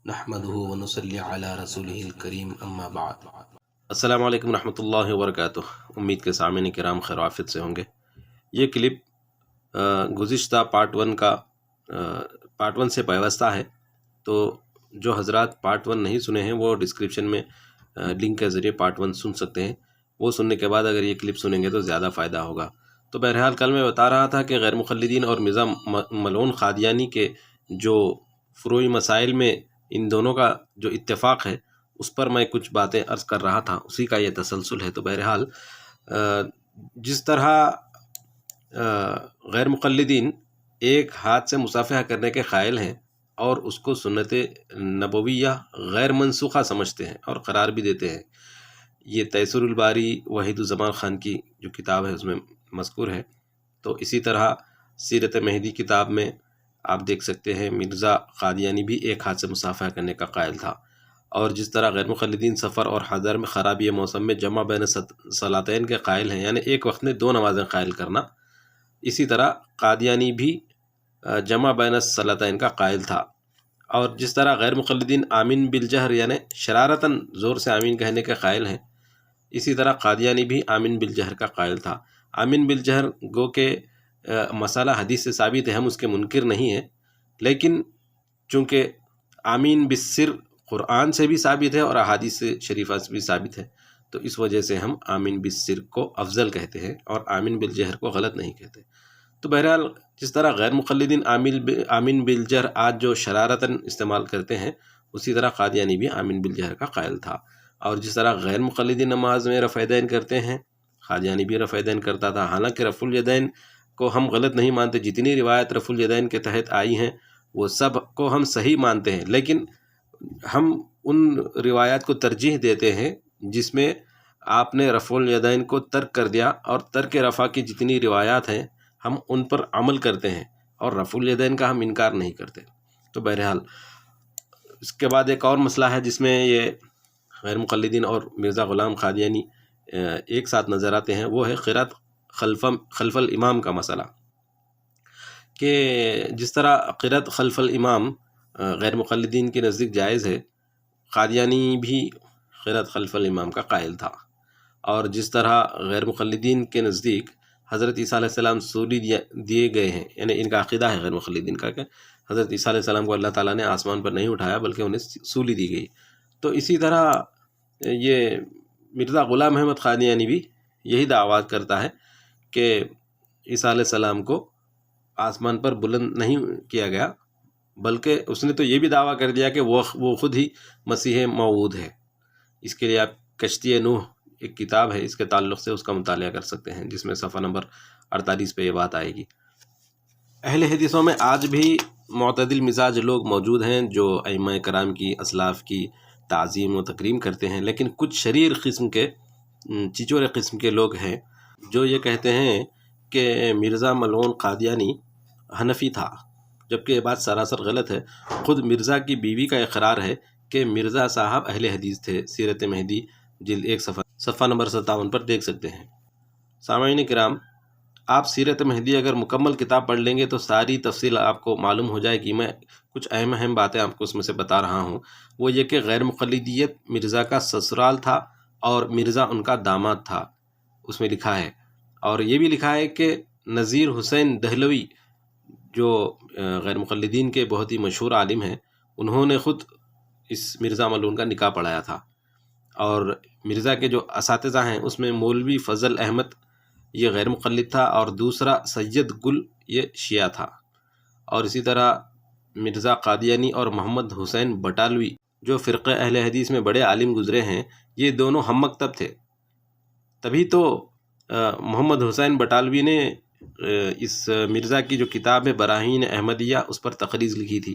نحمده ونصلي على رسوله الكريم اما بعد۔ السلام علیکم ورحمۃ اللہ وبرکاتہ۔ امید کے سامعین کرام خیر و عافیت سے ہوں گے۔ یہ کلپ گزشتہ پارٹ ون سے پیوستہ ہے، تو جو حضرات پارٹ ون نہیں سنے ہیں وہ ڈسکرپشن میں لنک کے ذریعے پارٹ ون سن سکتے ہیں۔ وہ سننے کے بعد اگر یہ کلپ سنیں گے تو زیادہ فائدہ ہوگا۔ تو بہرحال کل میں بتا رہا تھا کہ غیر مقلدین اور مرزا ملعون قادیانی کے جو فروعی مسائل میں ان دونوں کا جو اتفاق ہے اس پر میں کچھ باتیں عرض کر رہا تھا، اسی کا یہ تسلسل ہے۔ تو بہرحال جس طرح غیر مقلدین ایک ہاتھ سے مصافحہ کرنے کے قائل ہیں اور اس کو سنت نبویہ غیر منسوخہ سمجھتے ہیں اور قرار بھی دیتے ہیں، یہ تیسر الباری وحید الزمان خان کی جو کتاب ہے اس میں مذکور ہے۔ تو اسی طرح سیرت مہدی کتاب میں آپ دیکھ سکتے ہیں مرزا قادیانی بھی ایک ہاتھ سے مصافحہ کرنے کا قائل تھا۔ اور جس طرح غیر مقلدین سفر اور حضر میں خرابی موسم میں جمع بین صلاتین کے قائل ہیں، یعنی ایک وقت میں دو نمازیں قائل کرنا، اسی طرح قادیانی بھی جمع بین صلاتین کا قائل تھا۔ اور جس طرح غیر مقلدین آمین بالجہر یعنی شرارتاً زور سے آمین کہنے کے قائل ہیں، اسی طرح قادیانی بھی آمین بالجہر کا قائل تھا۔ آمین بالجہر گو کہ مسئلہ حدیث سے ثابت ہے، ہم اس کے منکر نہیں ہیں، لیکن چونکہ آمین بالسر قرآن سے بھی ثابت ہے اور احادیث شریفہ سے بھی ثابت ہے، تو اس وجہ سے ہم آمین بالسر کو افضل کہتے ہیں اور آمین بالجہر کو غلط نہیں کہتے۔ تو بہرحال جس طرح غیر مقلدین آمین بالجہر آج جو شرارتاً استعمال کرتے ہیں، اسی طرح قادیانی بھی آمین بالجہر کا قائل تھا۔ اور جس طرح غیر مقلدین نماز میں رفع یدین کرتے ہیں، قادیانی بھی رفع یدین کرتا تھا۔ حالانکہ رفع الیدین کو ہم غلط نہیں مانتے، جتنی روایت رفع الیدین کے تحت آئی ہیں وہ سب کو ہم صحیح مانتے ہیں، لیکن ہم ان روایات کو ترجیح دیتے ہیں جس میں آپ نے رفع الیدین کو ترک کر دیا، اور ترک رفع کی جتنی روایات ہیں ہم ان پر عمل کرتے ہیں اور رفع الیدین کا ہم انکار نہیں کرتے۔ تو بہرحال اس کے بعد ایک اور مسئلہ ہے جس میں یہ غیر مقلدین اور مرزا غلام قادیانی ایک ساتھ نظر آتے ہیں، وہ ہے قرأت خلف الامام کا مسئلہ، کہ جس طرح قرأت خلف الامام غیر مقلدین کے نزدیک جائز ہے، قادیانی بھی قرأت خلف الامام کا قائل تھا۔ اور جس طرح غیر مقلدین کے نزدیک حضرت عیسیٰ علیہ السلام سولی دیے گئے ہیں، یعنی ان کا عقیدہ ہے غیر مقلدین کا کہ حضرت عیسیٰ علیہ السلام کو اللہ تعالیٰ نے آسمان پر نہیں اٹھایا بلکہ انہیں سولی دی گئی، تو اسی طرح یہ مرزا غلام احمد قادیانی بھی یہی دعویٰ کرتا ہے کہ عیسیٰ علیہ السلام کو آسمان پر بلند نہیں کیا گیا، بلکہ اس نے تو یہ بھی دعویٰ کر دیا کہ وہ خود ہی مسیح موعود ہے۔ اس کے لیے آپ کشتی نوح ایک کتاب ہے، اس کے تعلق سے اس کا مطالعہ کر سکتے ہیں، جس میں صفحہ نمبر 48 پہ یہ بات آئے گی۔ اہل حدیثوں میں آج بھی معتدل مزاج لوگ موجود ہیں جو ائمہ کرام کی، اسلاف کی تعظیم و تکریم کرتے ہیں، لیکن کچھ شریر قسم کے، چچور قسم کے لوگ ہیں جو یہ کہتے ہیں کہ مرزا ملعون قادیانی حنفی تھا، جبکہ یہ بات سراسر غلط ہے۔ خود مرزا کی بیوی کا اقرار ہے کہ مرزا صاحب اہل حدیث تھے۔ سیرت مہدی جلد 1 صفحہ نمبر 57 پر دیکھ سکتے ہیں۔ سامعین کرام، آپ سیرت مہدی اگر مکمل کتاب پڑھ لیں گے تو ساری تفصیل آپ کو معلوم ہو جائے گی۔ میں کچھ اہم باتیں آپ کو اس میں سے بتا رہا ہوں۔ وہ یہ کہ غیر مقلدیت مرزا کا سسرال تھا اور مرزا ان کا داماد تھا، اس میں لکھا ہے۔ اور یہ بھی لکھا ہے کہ نذیر حسین دہلوی جو غیر مقلدین کے بہت ہی مشہور عالم ہیں، انہوں نے خود اس مرزا ملعون کا نکاح پڑھایا تھا۔ اور مرزا کے جو اساتذہ ہیں اس میں مولوی فضل احمد یہ غیر مقلد تھا، اور دوسرا سید گل یہ شیعہ تھا۔ اور اسی طرح مرزا قادیانی اور محمد حسین بٹالوی جو فرقہ اہل حدیث میں بڑے عالم گزرے ہیں، یہ دونوں ہم مکتب تھے۔ تبھی تو محمد حسین بٹالوی نے اس مرزا کی جو کتاب ہے براہین احمدیہ، اس پر تقریض لکھی تھی۔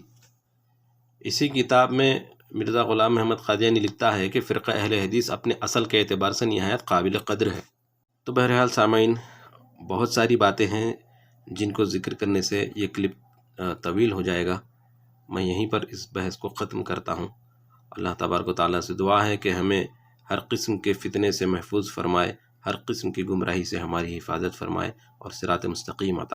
اسی کتاب میں مرزا غلام احمد قادیانی لکھتا ہے کہ فرقہ اہل حدیث اپنے اصل کے اعتبار سے نہایت قابل قدر ہے۔ تو بہرحال سامعین، بہت ساری باتیں ہیں جن کو ذکر کرنے سے یہ کلپ طویل ہو جائے گا، میں یہیں پر اس بحث کو ختم کرتا ہوں۔ اللہ تبارک و تعالیٰ سے دعا ہے کہ ہمیں ہر قسم کے فتنے سے محفوظ فرمائے، ہر قسم کی گمراہی سے ہماری حفاظت فرمائے اور صراط مستقیم عطا